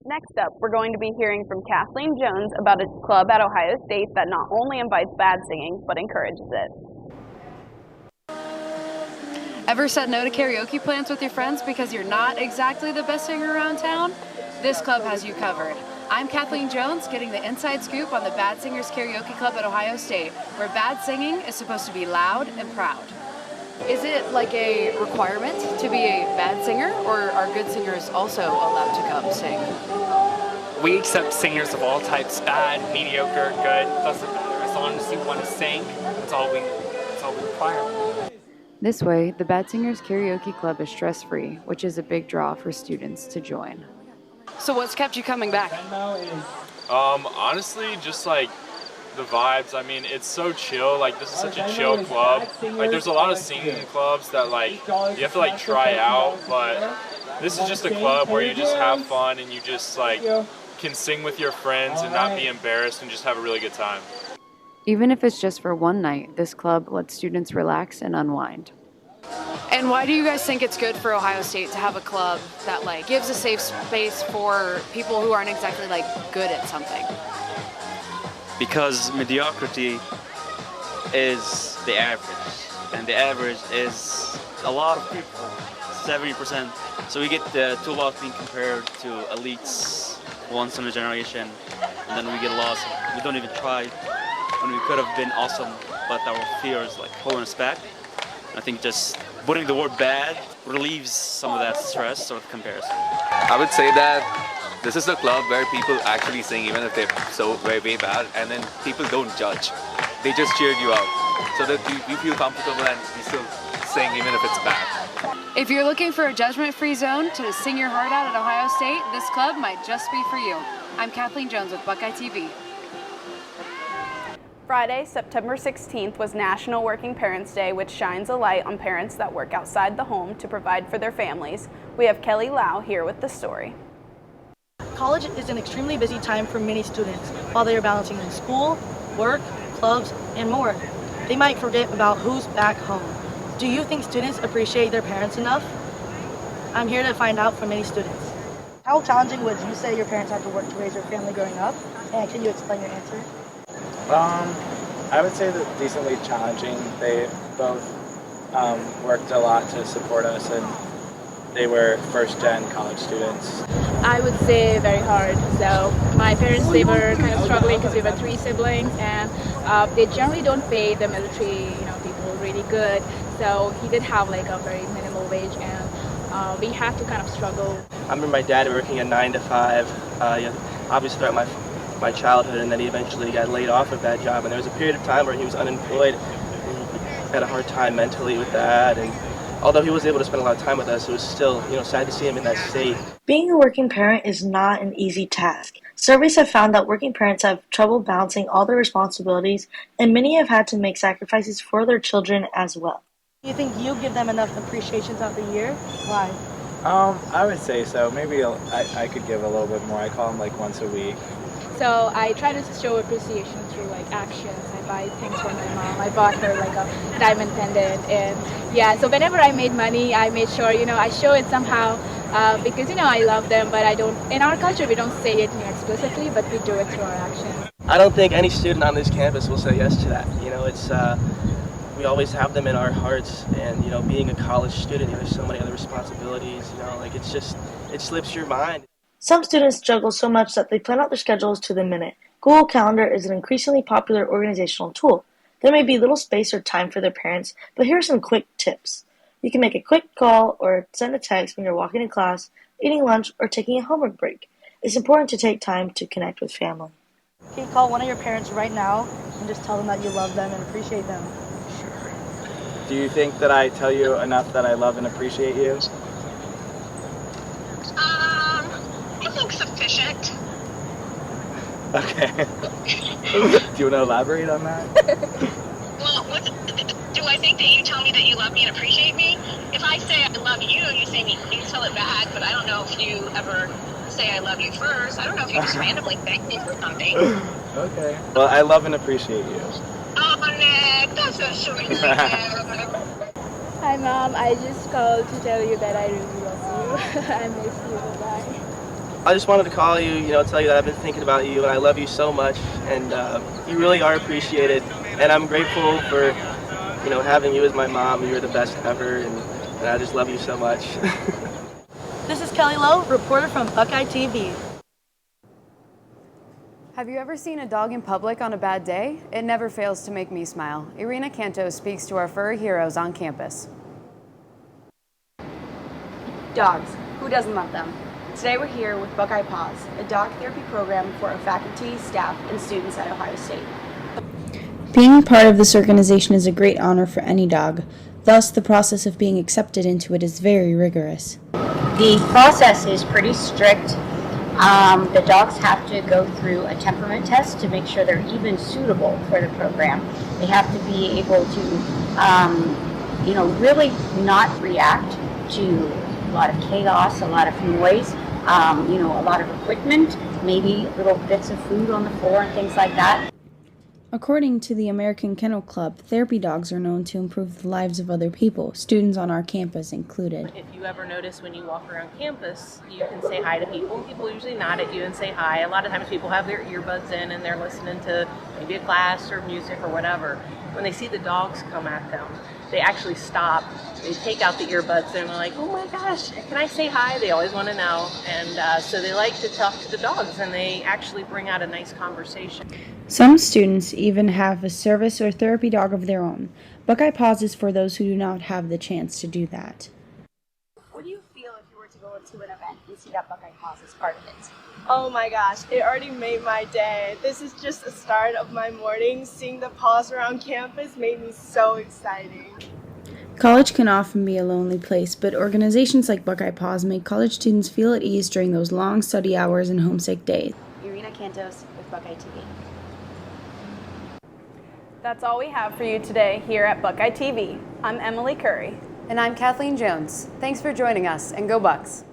Next up, we're going to be hearing from Kathleen Jones about a club at Ohio State that not only invites bad singing, but encourages it. Ever said no to karaoke plans with your friends because you're not exactly the best singer around town? This club has you covered. I'm Kathleen Jones, getting the inside scoop on the Bad Singers Karaoke Club at Ohio State, where bad singing is supposed to be loud and proud. Is it like a requirement to be a bad singer, or are good singers also allowed to come sing? We accept singers of all types, bad, mediocre, good, doesn't matter. As long as you want to sing, that's all we require. This way, the Bad Singers Karaoke Club is stress-free, which is a big draw for students to join. So what's kept you coming back? Honestly, just like the vibes. I mean, it's so chill. Like, this is such a chill club. Like, there's a lot of singing clubs that like you have to like try out, but this is just a club where you just have fun and you just like can sing with your friends and not be embarrassed and just have a really good time. Even if it's just for one night, this club lets students relax and unwind. And why do you guys think it's good for Ohio State to have a club that like gives a safe space for people who aren't exactly like good at something? Because mediocrity is the average, and the average is a lot of people, 70%. So we get the two lots being compared to elites once in a generation, and then we get lost. We don't even try when we could have been awesome, but our fear is like holding us back. I think just putting the word bad relieves some of that stress or comparison. I would say that this is a club where people actually sing even if they're so very bad, and then people don't judge. They just cheered you out so that you feel comfortable and you still sing even if it's bad. If you're looking for a judgment-free zone to sing your heart out at Ohio State, this club might just be for you. I'm Kathleen Jones with BuckeyeTV. Friday, September 16th was National Working Parents Day, which shines a light on parents that work outside the home to provide for their families. We have Kelly Lau here with the story. College is an extremely busy time for many students while they are balancing in school, work, clubs, and more. They might forget about who's back home. Do you think students appreciate their parents enough? I'm here to find out from many students. How challenging would you say your parents had to work to raise your family growing up? And can you explain your answer? I would say that decently challenging. They both worked a lot to support us, and they were first-gen college students. I would say very hard. So my parents, they were kind of struggling because we were 3 siblings, and they generally don't pay the military, people really good. So he did have like a very minimal wage, and we had to kind of struggle. I remember my dad working a 9 to 5, obviously throughout my childhood, and then he eventually got laid off of that job, and there was a period of time where he was unemployed and he had a hard time mentally with that, and although he was able to spend a lot of time with us, it was still sad to see him in that state. Being a working parent is not an easy task. Surveys have found that working parents have trouble balancing all their responsibilities, and many have had to make sacrifices for their children as well. Do you think you give them enough appreciation throughout the year? Why? I would say so. Maybe I could give a little bit more. I call them like once a week. So I try to show appreciation through like actions. I buy things for my mom. I bought her like a diamond pendant, and so whenever I made money, I made sure I show it somehow because I love them. But I don't. In our culture, we don't say it explicitly, but we do it through our actions. I don't think any student on this campus will say yes to that. It's we always have them in our hearts, and being a college student, there's so many other responsibilities. It slips your mind. Some students juggle so much that they plan out their schedules to the minute. Google Calendar is an increasingly popular organizational tool. There may be little space or time for their parents, but here are some quick tips. You can make a quick call or send a text when you're walking to class, eating lunch, or taking a homework break. It's important to take time to connect with family. Can you call one of your parents right now and just tell them that you love them and appreciate them? Sure. Do you think that I tell you enough that I love and appreciate you? I think sufficient. Okay. Do you want to elaborate on that? Well, do I think that you tell me that you love me and appreciate me? If I say I love you, you say you tell it back, but I don't know if you ever say I love you first. I don't know if you just randomly thank me for something. Okay. Well, I love and appreciate you. Oh, Nick, that's so sweet of you. Hi, Mom. I just called to tell you that I really love you. I miss you. Bye. I just wanted to call you, tell you that I've been thinking about you and I love you so much, and you really are appreciated. And I'm grateful for, having you as my mom. You're the best ever, and I just love you so much. This is Kelly Lowe, reporter from BuckeyeTV. Have you ever seen a dog in public on a bad day? It never fails to make me smile. Irina Cantos speaks to our furry heroes on campus. Dogs. Who doesn't love them? Today we're here with Buckeye Paws, a dog therapy program for our faculty, staff, and students at Ohio State. Being part of this organization is a great honor for any dog. Thus, the process of being accepted into it is very rigorous. The process is pretty strict. The dogs have to go through a temperament test to make sure they're even suitable for the program. They have to be able to, really not react to a lot of chaos, a lot of noise, a lot of equipment, maybe little bits of food on the floor and things like that. According to the American Kennel Club, therapy dogs are known to improve the lives of other people, students on our campus included. If you ever notice when you walk around campus, you can say hi to people. People usually nod at you and say hi. A lot of times people have their earbuds in and they're listening to maybe a class or music or whatever. When they see the dogs come at them, they actually stop. They take out the earbuds and they're like, oh my gosh, can I say hi? They always want to know. And so they like to talk to the dogs, and they actually bring out a nice conversation. Some students even have a service or therapy dog of their own. Buckeye Paws is for those who do not have the chance to do that. What do you feel if you were to go to an event and see that Buckeye Paws as part of it? Oh my gosh, it already made my day. This is just the start of my morning. Seeing the paws around campus made me so exciting. College can often be a lonely place, but organizations like Buckeye Paws make college students feel at ease during those long study hours and homesick days. Irina Cantos with BuckeyeTV. That's all we have for you today here at BuckeyeTV. I'm Emily Curry. And I'm Kathleen Jones. Thanks for joining us, and go Bucks!